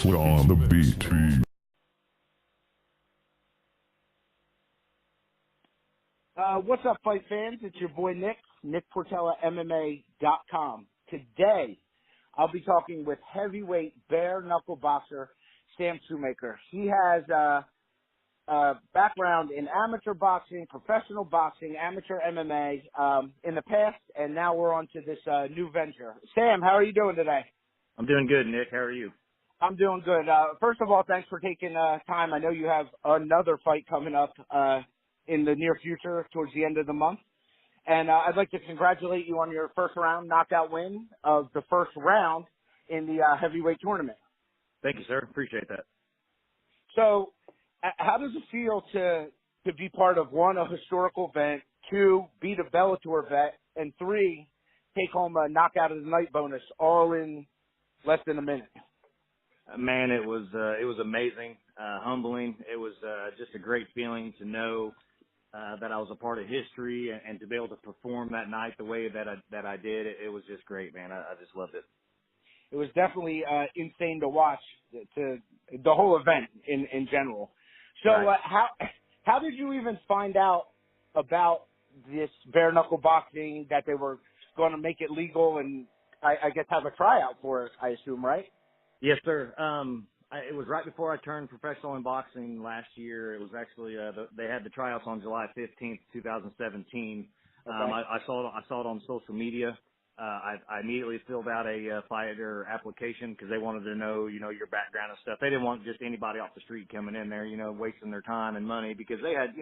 Slick on the beat. What's up, fight fans? It's your boy Nick Portella, MMA.com. Today, I'll be talking with heavyweight bare knuckle boxer Sam Shewmaker. He has a background in amateur boxing, professional boxing, amateur MMA in the past, and now we're on to this new venture. Sam, how are you doing today? I'm doing good, Nick. How are you? I'm doing good. First of all, thanks for taking time. I know you have another fight coming up in the near future towards the end of the month. And I'd like to congratulate you on your first round knockout win of the first round in the heavyweight tournament. Thank you, sir. Appreciate that. So how does it feel to be part of, one, a historical event, two, beat a Bellator vet, and three, take home a knockout of the night bonus all in less than a minute? Man, it was amazing, humbling. It was just a great feeling to know that I was a part of history and to be able to perform that night the way that I did. It was just great, man. I just loved it. It was definitely insane to watch, to the whole event in general. So right. How did you even find out about this bare knuckle boxing, that they were going to make it legal and I guess have a tryout for it, I assume, right? Yes, sir. It was right before I turned professional in boxing last year. It was actually they had the tryouts on July 15th, 2017. Okay. I saw it on social media. I immediately filled out a fighter application because they wanted to know, your background and stuff. They didn't want just anybody off the street coming in there, wasting their time and money, because they had,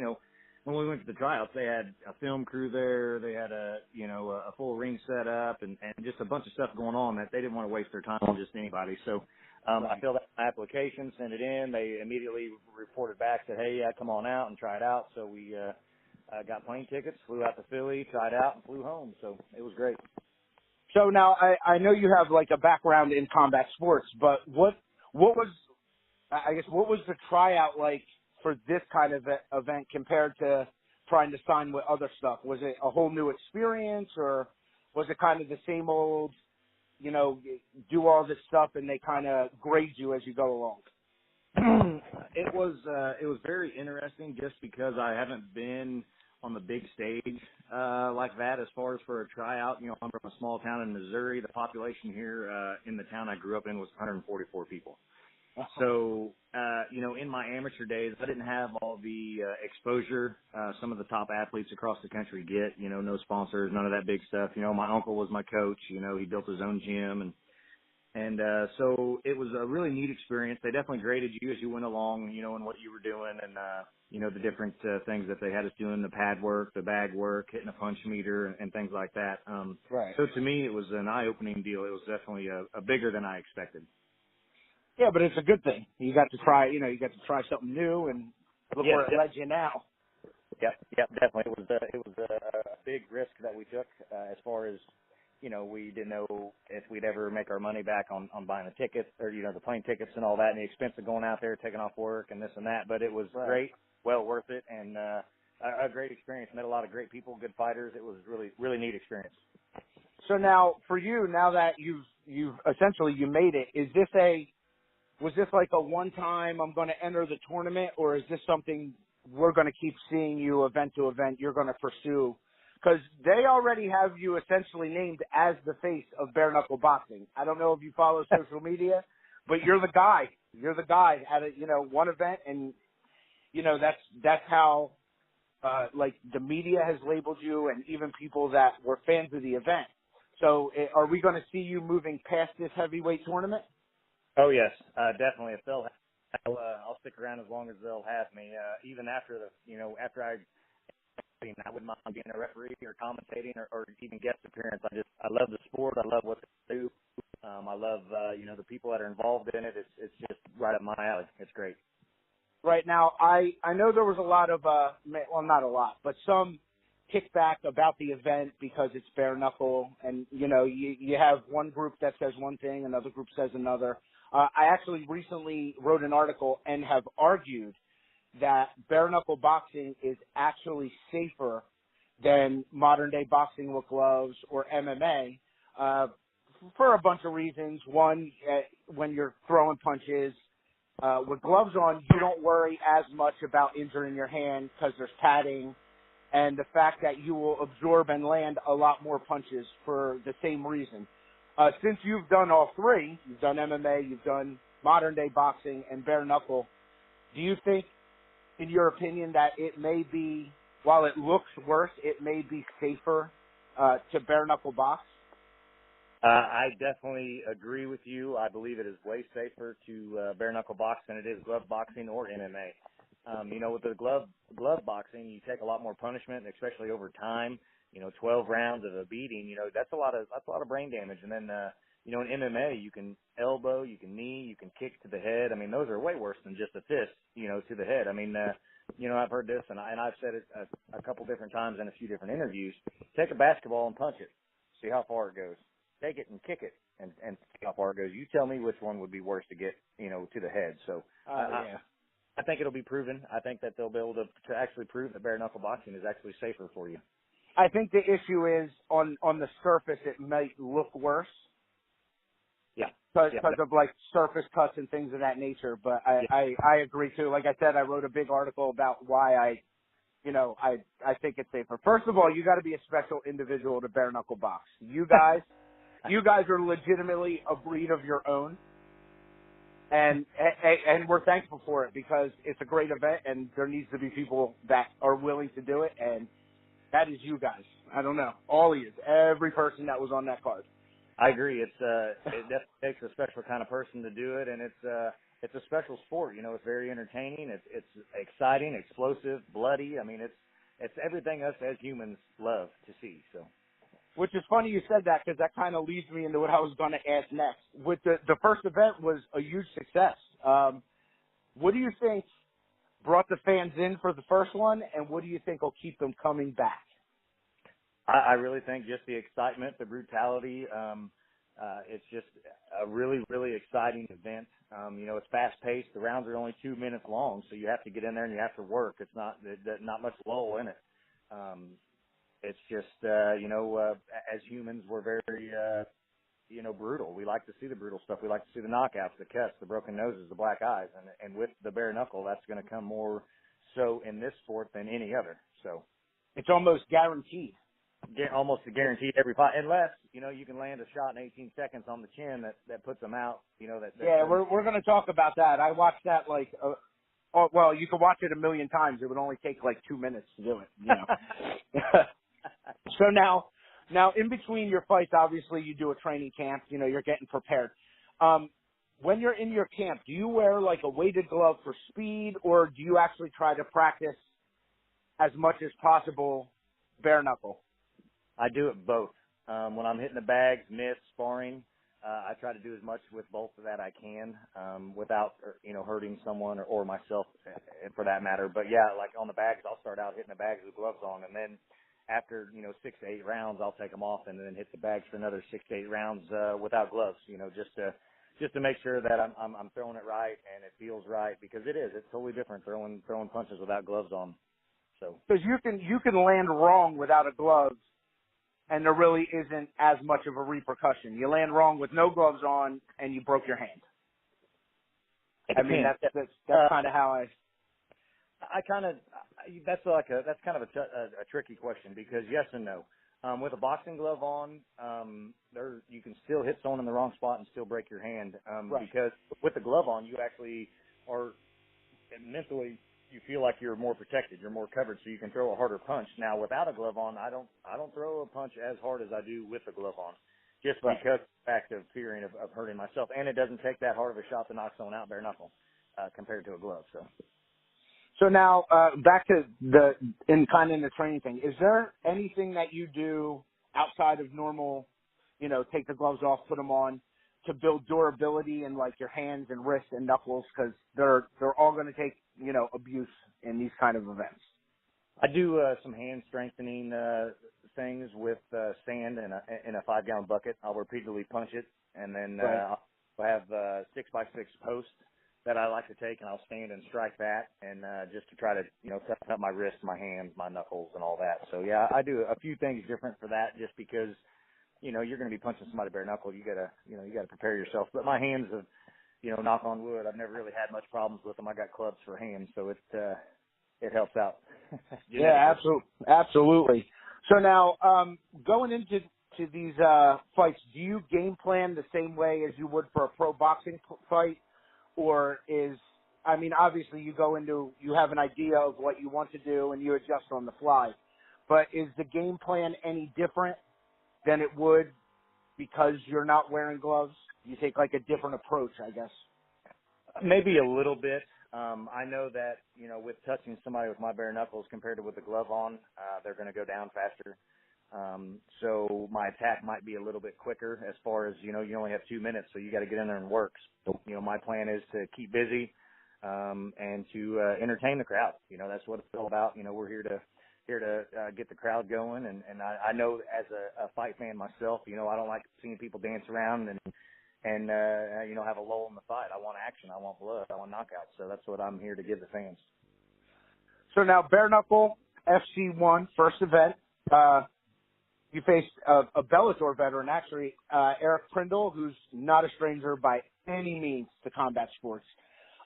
when we went to the tryouts, they had a film crew there. They had a full ring set up and just a bunch of stuff going on that they didn't want to waste their time on just anybody. So I filled out my application, sent it in. They immediately reported back, said, hey, yeah, come on out and try it out. So we got plane tickets, flew out to Philly, tried out, and flew home. So it was great. So now I know you have like a background in combat sports, but what was the tryout like for this kind of event compared to trying to sign with other stuff? Was it a whole new experience, or was it kind of the same old, do all this stuff and they kind of grade you as you go along? It was very interesting just because I haven't been on the big stage like that as far as for a tryout. I'm from a small town in Missouri. The population here in the town I grew up in was 144 people. So, in my amateur days, I didn't have all the exposure some of the top athletes across the country get, no sponsors, none of that big stuff. My uncle was my coach, he built his own gym, and so it was a really neat experience. They definitely graded you as you went along, and what you were doing, and, the different things that they had us doing, the pad work, the bag work, hitting a punch meter, and things like that. Right. So to me, it was an eye-opening deal. It was definitely a bigger than I expected. Yeah, but it's a good thing. You got to try, something new, and look where it led you now. Yep, definitely. It was a big risk that we took as far as, we didn't know if we'd ever make our money back on buying the tickets or, the plane tickets and all that, and the expense of going out there, taking off work and this and that. But it was great, well worth it, and a great experience. Met a lot of great people, good fighters. It was really, really neat experience. So now, for you, now that you've essentially you made it, was this like a one-time, I'm going to enter the tournament, or is this something we're going to keep seeing you event to event, you're going to pursue? Because they already have you essentially named as the face of bare knuckle boxing. I don't know if you follow social media, but you're the guy. You're the guy at one event, and that's how the media has labeled you, and even people that were fans of the event. So are we going to see you moving past this heavyweight tournament? Oh yes, definitely. If they'll, I'll stick around as long as they'll have me. Even after after I wouldn't mind being a referee or commentating or even guest appearance. I love the sport. I love what they do. I love the people that are involved in it. It's just right up my alley. It's great. Right now, I know there was a lot of well, not a lot, but some kickback about the event because it's bare knuckle, and you have one group that says one thing, another group says another. I actually recently wrote an article and have argued that bare knuckle boxing is actually safer than modern day boxing with gloves or MMA for a bunch of reasons. One, when you're throwing punches with gloves on, you don't worry as much about injuring your hand because there's padding, and the fact that you will absorb and land a lot more punches for the same reason. Since you've done all three, you've done MMA, you've done modern day boxing, and bare knuckle, do you think, in your opinion, that it may be, while it looks worse, it may be safer to bare knuckle box? I definitely agree with you. I believe it is way safer to bare knuckle box than it is glove boxing or MMA. With the glove boxing, you take a lot more punishment, especially over time. 12 rounds of a beating. That's a lot of brain damage. And then, in MMA, you can elbow, you can knee, you can kick to the head. I mean, those are way worse than just a fist, to the head. I mean, I've heard this, and I've said it a couple different times in a few different interviews. Take a basketball and punch it, see how far it goes. Take it and kick it, and see how far it goes. You tell me which one would be worse to get, to the head. So, I think it'll be proven. I think that they'll be able to actually prove that bare knuckle boxing is actually safer for you. I think the issue is on the surface it might look worse. Yeah. Because of like surface cuts and things of that nature. But I agree too. Like I said, I wrote a big article about why I think it's safer. First of all, you got to be a special individual to bare knuckle box. You guys are legitimately a breed of your own. And we're thankful for it because it's a great event and there needs to be people that are willing to do it. And that is you guys. I don't know. All of you. Every person that was on that card. I agree. It definitely takes a special kind of person to do it, and it's a special sport. It's very entertaining. It's exciting, explosive, bloody. I mean, it's everything us as humans love to see. So, which is funny you said that because that kind of leads me into what I was going to ask next. With the first event was a huge success. What do you think brought the fans in for the first one, and what do you think will keep them coming back? I really think just the excitement, the brutality. It's just a really, really exciting event. It's fast-paced. The rounds are only 2 minutes long, so you have to get in there and you have to work. It's not much lull in it. It's just, as humans, we're very, brutal. We like to see the brutal stuff. We like to see the knockouts, the cuts, the broken noses, the black eyes. And with the bare knuckle, that's going to come more so in this sport than any other. So it's almost guaranteed. Almost a guarantee every fight, unless you can land a shot in 18 seconds on the chin that puts them out. We're going to talk about that. I watched that you could watch it a million times. It would only take like 2 minutes to do it. So now in between your fights, obviously you do a training camp. You're getting prepared. When you're in your camp, do you wear like a weighted glove for speed, or do you actually try to practice as much as possible bare knuckle? I do it both. When I'm hitting the bags, mitts, sparring, I try to do as much with both of that I can without, hurting someone or myself for that matter. But yeah, like on the bags, I'll start out hitting the bags with gloves on, and then after 6 to 8 rounds, I'll take them off and then hit the bags for another 6 to 8 rounds without gloves. Just to make sure that I'm throwing it right and it feels right, because it's totally different throwing punches without gloves on. So because you can land wrong without a glove, and there really isn't as much of a repercussion. You land wrong with no gloves on, and you broke your hand. I mean, that's kind of how that's kind of a tricky question, because yes and no. With a boxing glove on, you can still hit someone in the wrong spot and still break your hand. Right. Because with the glove on, you actually are mentally, you feel like you're more protected, you're more covered, so you can throw a harder punch. Now, without a glove on, I don't throw a punch as hard as I do with a glove on, just right. because of the fact of fearing of hurting myself, and it doesn't take that hard of a shot to knock someone out bare knuckle compared to a glove. So now back to in the training thing. Is there anything that you do outside of normal, take the gloves off, put them on, to build durability in like your hands and wrists and knuckles, because they're all going to take abuse in these kind of events? I do some hand strengthening things with sand in a 5-gallon bucket. I'll repeatedly punch it, and then I'll have 6x6 posts that I like to take, and I'll stand and strike that, and just to try to toughen up my wrists, my hands, my knuckles, and all that. So yeah, I do a few things different for that, just because you're going to be punching somebody bare knuckle. You gotta prepare yourself. But my hands have, knock on wood, I've never really had much problems with them. I got clubs for hands, so it helps out. Yeah, absolutely. So now, going into these fights, do you game plan the same way as you would for a pro boxing fight, or obviously you have an idea of what you want to do and you adjust on the fly, but is the game plan any different than it would because you're not wearing gloves? You take like a different approach, I guess. Maybe a little bit. I know that, with touching somebody with my bare knuckles compared to with the glove on, they're going to go down faster. So my attack might be a little bit quicker as far as, you only have 2 minutes, so you got to get in there and work. So, my plan is to keep busy, and to, entertain the crowd. That's what it's all about. We're here to get the crowd going. And I know as a fight fan myself, I don't like seeing people dance around and have a lull in the fight. I want action. I want blood. I want knockouts. So that's what I'm here to give the fans. So now, bare knuckle FC1 first event. You faced a Bellator veteran, actually, Eric Prindle, who's not a stranger by any means to combat sports.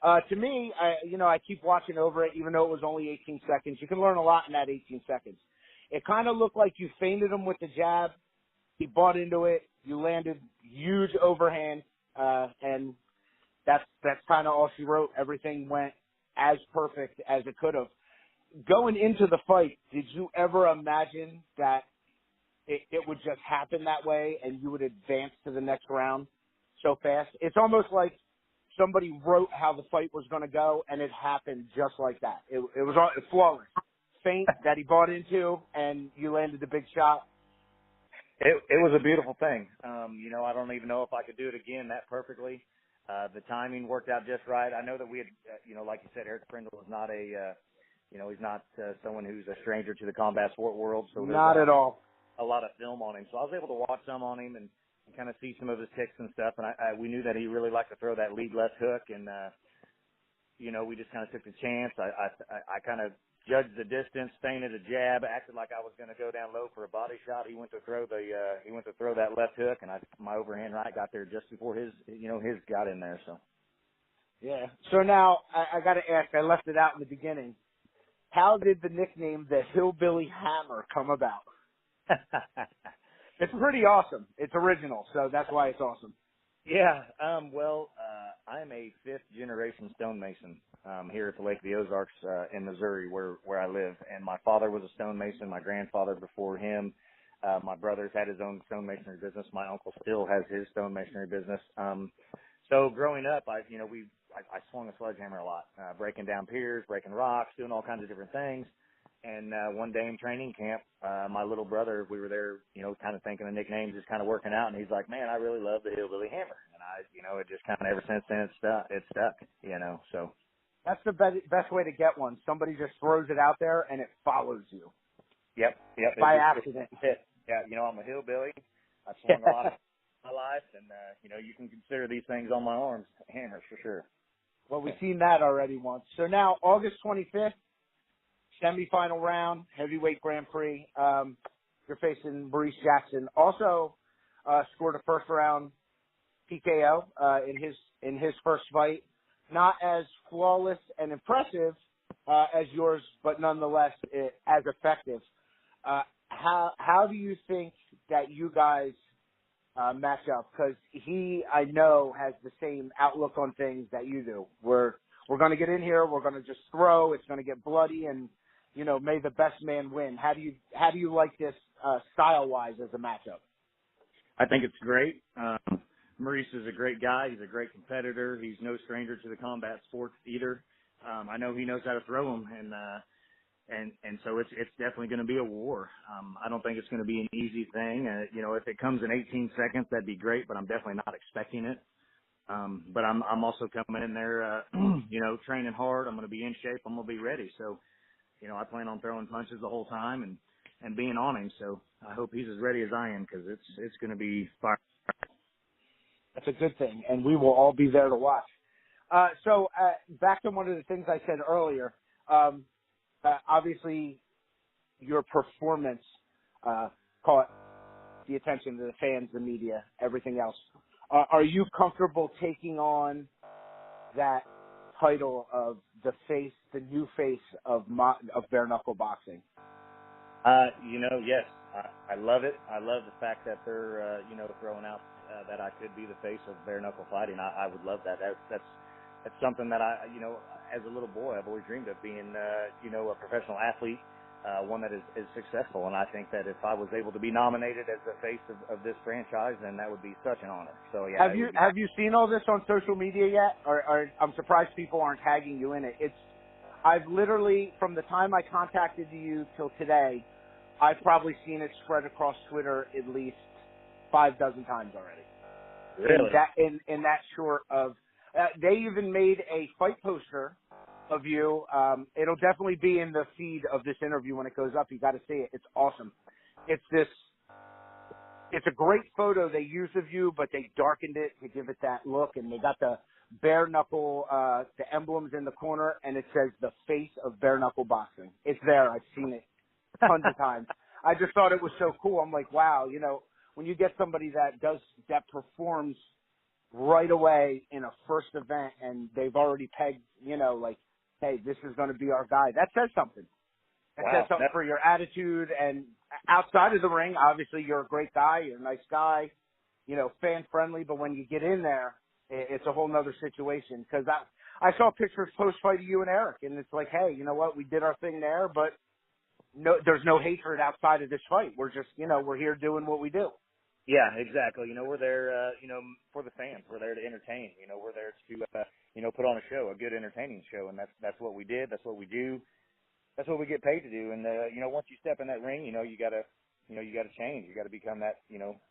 To me, I keep watching over it, even though it was only 18 seconds. You can learn a lot in that 18 seconds. It kind of looked like you feinted him with the jab. He bought into it. You landed huge overhand, and that's kind of all she wrote. Everything went as perfect as it could have. Going into the fight, did you ever imagine that it would just happen that way and you would advance to the next round so fast? It's almost like somebody wrote how the fight was going to go, and it happened just like that. It was flawless. Feint that he bought into, and you landed the big shot. It was a beautiful thing. I don't even know if I could do it again that perfectly. The timing worked out just right. I know that we had, like you said, Eric Prindle is not he's not someone who's a stranger to the combat sport world. So not at all. A lot of film on him. So I was able to watch some on him and kind of see some of his ticks and stuff. And we knew that he really liked to throw that lead left hook. And, we just kind of took the chance. I kind of judged the distance, feinted a jab, acted like I was going to go down low for a body shot. He went to throw that left hook, and my overhand right got there just before his got in there. So, yeah. So now I got to ask. I left it out in the beginning. How did the nickname the Hillbilly Hammer come about? It's pretty awesome. It's original, so that's why it's awesome. Yeah. I'm a fifth-generation stonemason here at the Lake of the Ozarks in Missouri, where I live. And my father was a stonemason. My grandfather before him. My brother's had his own stonemasonry business. My uncle still has his stonemasonry business. So growing up, I swung a sledgehammer a lot, breaking down piers, breaking rocks, doing all kinds of different things. And one day in training camp, my little brother, we were there, kind of thinking of nicknames, just kind of working out, and he's like, "Man, I really love the Hillbilly Hammer." And it just kind of ever since then it stuck, so. That's the best way to get one. Somebody just throws it out there and it follows you. Yep. By accident. Yeah, I'm a hillbilly. I've swung a lot of my life, and, you can consider these things on my arms hammers for sure. Well, we've seen that already once. So now, August 25th, semifinal round, heavyweight Grand Prix. You're facing Maurice Jackson. Also scored a first round PKO in his first fight. Not as flawless and impressive as yours, but nonetheless as effective. How do you think that you guys match up? Because he, I know, has the same outlook on things that you do. We're going to get in here. We're going to just throw. It's going to get bloody, and may the best man win. How do you like this style-wise as a matchup? I think it's great. Maurice is a great guy. He's a great competitor. He's no stranger to the combat sports either. I know he knows how to throw them, and so it's definitely going to be a war. I don't think it's going to be an easy thing. If it comes in 18 seconds, that'd be great, but I'm definitely not expecting it. But I'm also coming in there, training hard. I'm going to be in shape. I'm going to be ready. So, I plan on throwing punches the whole time and being on him. So I hope he's as ready as I am, because it's going to be fire. That's a good thing, and we will all be there to watch. So back to one of the things I said earlier. Obviously, your performance, call it the attention to the fans, the media, everything else. Are you comfortable taking on that title of the new face of bare knuckle boxing? Yes, I love it. I love the fact that they're, throwing out that I could be the face of bare knuckle fighting. I would love that. That's something that as a little boy, I've always dreamed of being, a professional athlete, one that is successful. And I think that if I was able to be nominated as the face of this franchise, then that would be such an honor. So yeah. Have you seen all this on social media yet? Or I'm surprised people aren't tagging you in it. I've literally, from the time I contacted you till today, I've probably seen it spread across Twitter at least 6 times already. Really? In that short of, they even made a fight poster of you. It'll definitely be in the feed of this interview when it goes up. You got to see it. It's awesome. It's a great photo they used of you, but they darkened it to give it that look, and they got the bare knuckle, the emblems in the corner, and it says the face of bare knuckle boxing. It's there. I've seen it tons of times. I just thought it was so cool. I'm like, wow, when you get somebody that performs right away in a first event and they've already pegged, hey, this is going to be our guy. That says something. That says something for your attitude, and outside of the ring, obviously you're a great guy, you're a nice guy, fan friendly, but when you get in there, it's a whole nother situation. Cause I saw pictures post-fight of you and Eric, and it's like, hey, you know what? We did our thing there, but no, there's no hatred outside of this fight. We're just, we're here doing what we do. Yeah, exactly. We're there, for the fans. We're there to entertain. We're there to, put on a show, a good entertaining show, and that's what we did. That's what we do. That's what we get paid to do. And once you step in that ring, you gotta change. You gotta become that,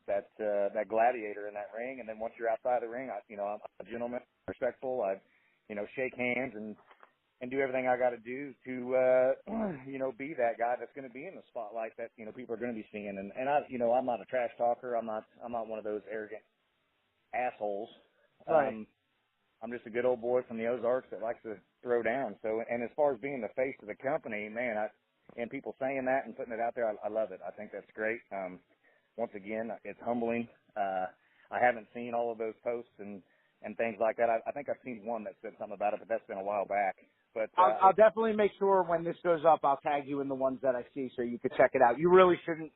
that gladiator in that ring. And then once you're outside the ring, I'm a gentleman, respectful. I, shake hands and do everything I got to do to, be that guy that's going to be in the spotlight that, people are going to be seeing. And I'm not a trash talker. I'm not one of those arrogant assholes. Right. I'm just a good old boy from the Ozarks that likes to throw down. So, and as far as being the face of the company, man, and people saying that and putting it out there, I love it. I think that's great. Once again, it's humbling. I haven't seen all of those posts and things like that. I think I've seen one that said something about it, but that's been a while back. But I'll definitely make sure when this goes up, I'll tag you in the ones that I see so you could check it out. You really shouldn't.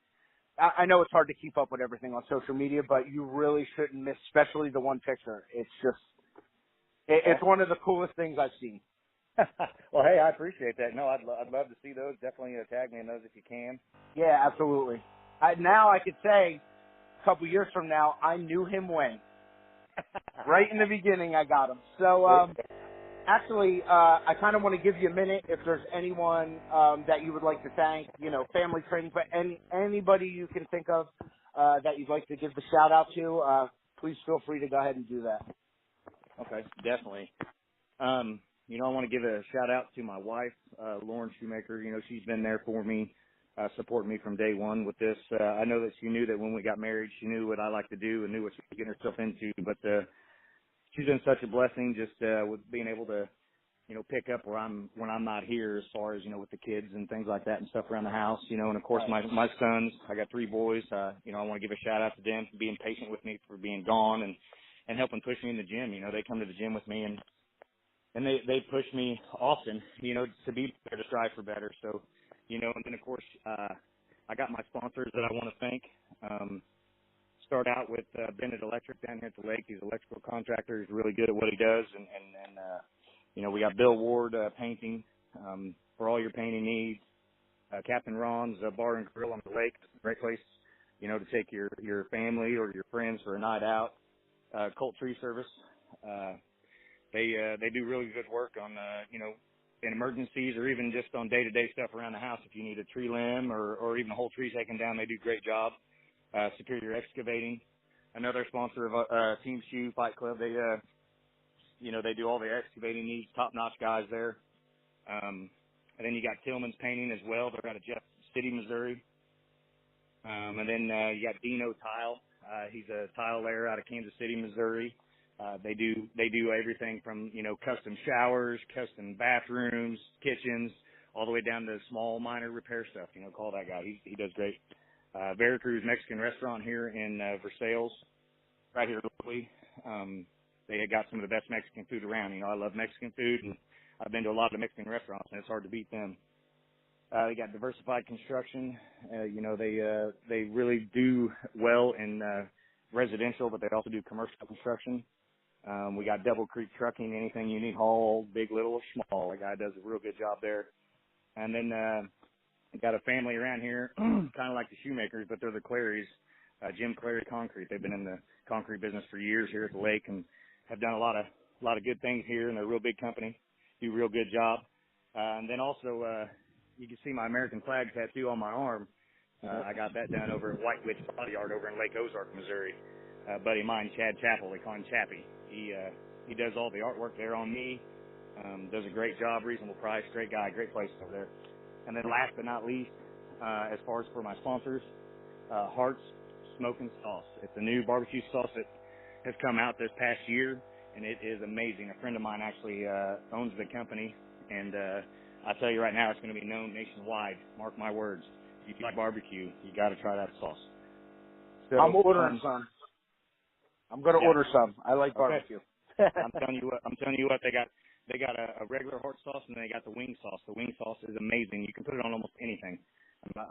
I know it's hard to keep up with everything on social media, but you really shouldn't miss, especially the one picture. It's just, it's one of the coolest things I've seen. Well, hey, I appreciate that. No, I'd love to see those. Definitely tag me in those if you can. Yeah, absolutely. Now I could say, a couple years from now, I knew him when. Right in the beginning, I got him. So, actually, I kind of want to give you a minute if there's anyone that you would like to thank, family, friends, but anybody you can think of that you'd like to give the shout out to, please feel free to go ahead and do that. Okay, definitely. I want to give a shout out to my wife, Lauren Shewmaker. She's been there for me, supporting me from day one with this. I know that she knew that when we got married, she knew what I like to do and knew what she was getting herself into, but she's been such a blessing just with being able to, pick up when I'm not here as far as, with the kids and things like that and stuff around the house, and of course my sons, I got 3 boys, I want to give a shout out to them for being patient with me, for being gone and helping push me in the gym. They come to the gym with me and they push me often, to be better, to strive for better. So, and then of course, I got my sponsors that I want to thank. Start out with Bennett Electric down here at the lake. He's an electrical contractor. He's really good at what he does. And we got Bill Ward painting for all your painting needs. Captain Ron's Bar and Grill on the lake. Great place, to take your family or your friends for a night out. Colt Tree Service. They do really good work on, in emergencies or even just on day-to-day stuff around the house. If you need a tree limb or even a whole tree taken down, they do a great job. Superior Excavating, another sponsor of Team Shoe Fight Club. They do all the excavating needs, top-notch guys there. And then you got Tillman's Painting as well. They're out of Jeff City, Missouri. And then you got Dino Tile. He's a tile layer out of Kansas City, Missouri. They do everything from, custom showers, custom bathrooms, kitchens, all the way down to small minor repair stuff. Call that guy. He does great. Veracruz Mexican restaurant here in Versailles, right here locally. They had got some of the best Mexican food around. You know, I love Mexican food, and I've been to a lot of Mexican restaurants, and it's hard to beat them. They got diversified construction. You know, they really do well in residential, but they also do commercial construction. We got Double Creek Trucking, anything you need hauled, big, little, or small. The guy does a real good job there. And then got a family around here, kind of like the Shewmakers, but they're the Clarys, Jim Clary Concrete. They've been in the concrete business for years here at the lake and have done a lot of good things here, and they're a real big company, do a real good job. And then also, you can see my American flag tattoo on my arm. I got that done over at White Witch Body Art over in Lake Ozark, Missouri. Buddy of mine, Chad Chappell, they call him Chappie. He does all the artwork there on me. Does a great job, reasonable price, great guy, great place over there. And then last but not least, as far as for my sponsors, Hearts Smoking Sauce. It's a new barbecue sauce that has come out this past year, and it is amazing. A friend of mine actually owns the company, and I tell you right now, it's going to be known nationwide. Mark my words. If you like barbecue, you got to try that sauce. So, I'm ordering some. I'm going to order some. I like barbecue. Okay. I'm telling you what. They got a regular hot sauce, and they got the wing sauce. The wing sauce is amazing. You can put it on almost anything.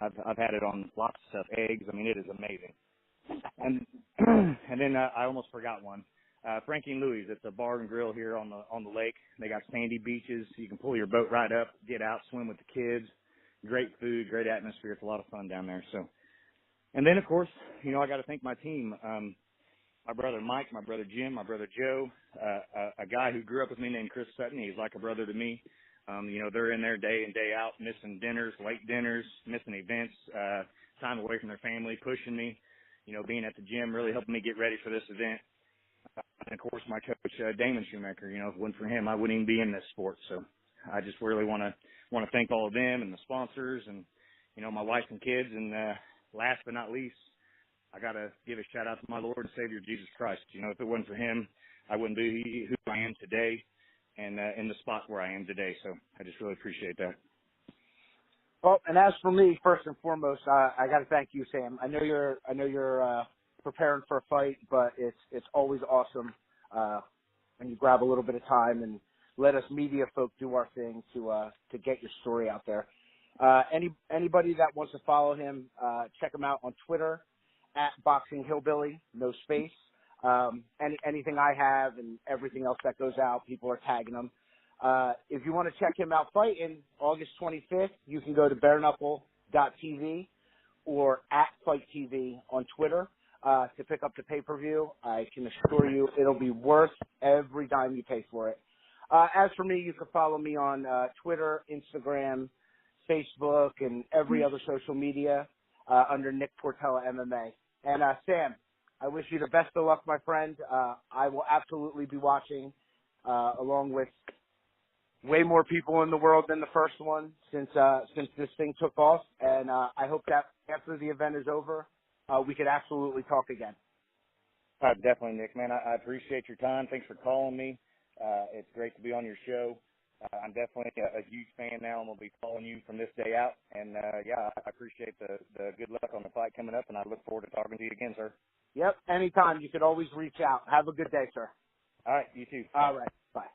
I've had it on lots of stuff, eggs. I mean, it is amazing. And and then I almost forgot one. Frankie and Louie's. It's a bar and grill here on the lake. They got sandy beaches. You can pull your boat right up, get out, swim with the kids. Great food, great atmosphere. It's a lot of fun down there. So, and then of course, you know, I got to thank my team. My brother Mike, my brother Jim, my brother Joe, a guy who grew up with me named Chris Sutton. He's like a brother to me. You know, they're in there day in, day out, missing dinners, late dinners, missing events, time away from their family, pushing me, you know, being at the gym, really helping me get ready for this event. And of course, my coach, Damon Shewmaker, you know, if it wasn't for him, I wouldn't even be in this sport. So I just really want to thank all of them and the sponsors and, you know, my wife and kids. And last but not least, I got to give a shout out to my Lord and Savior, Jesus Christ. You know, if it wasn't for him, I wouldn't be who I am today and in the spot where I am today. So I just really appreciate that. Well, and as for me, first and foremost, I got to thank you, Sam. I know you're preparing for a fight, but it's always awesome when you grab a little bit of time and let us media folk do our thing to get your story out there. Anybody that wants to follow him, check him out on Twitter at Boxing Hillbilly, no space. Anything I have and everything else that goes out, people are tagging him. If you want to check him out fighting August 25th, you can go to bareknuckle.tv or at Fight TV on Twitter to pick up the pay-per-view. I can assure you it'll be worth every dime you pay for it. As for me, you can follow me on Twitter, Instagram, Facebook, and every other social media under Nick Portella MMA. And Sam, I wish you the best of luck, my friend. I will absolutely be watching along with way more people in the world than the first one since this thing took off. And I hope that after the event is over, we could absolutely talk again. Definitely, Nick, man. I appreciate your time. Thanks for calling me. It's great to be on your show. I'm definitely a huge fan now. I'm going to be following you from this day out. And, yeah, I appreciate the good luck on the fight coming up, and I look forward to talking to you again, sir. Yep, anytime. You could always reach out. Have a good day, sir. All right, you too. All right, bye.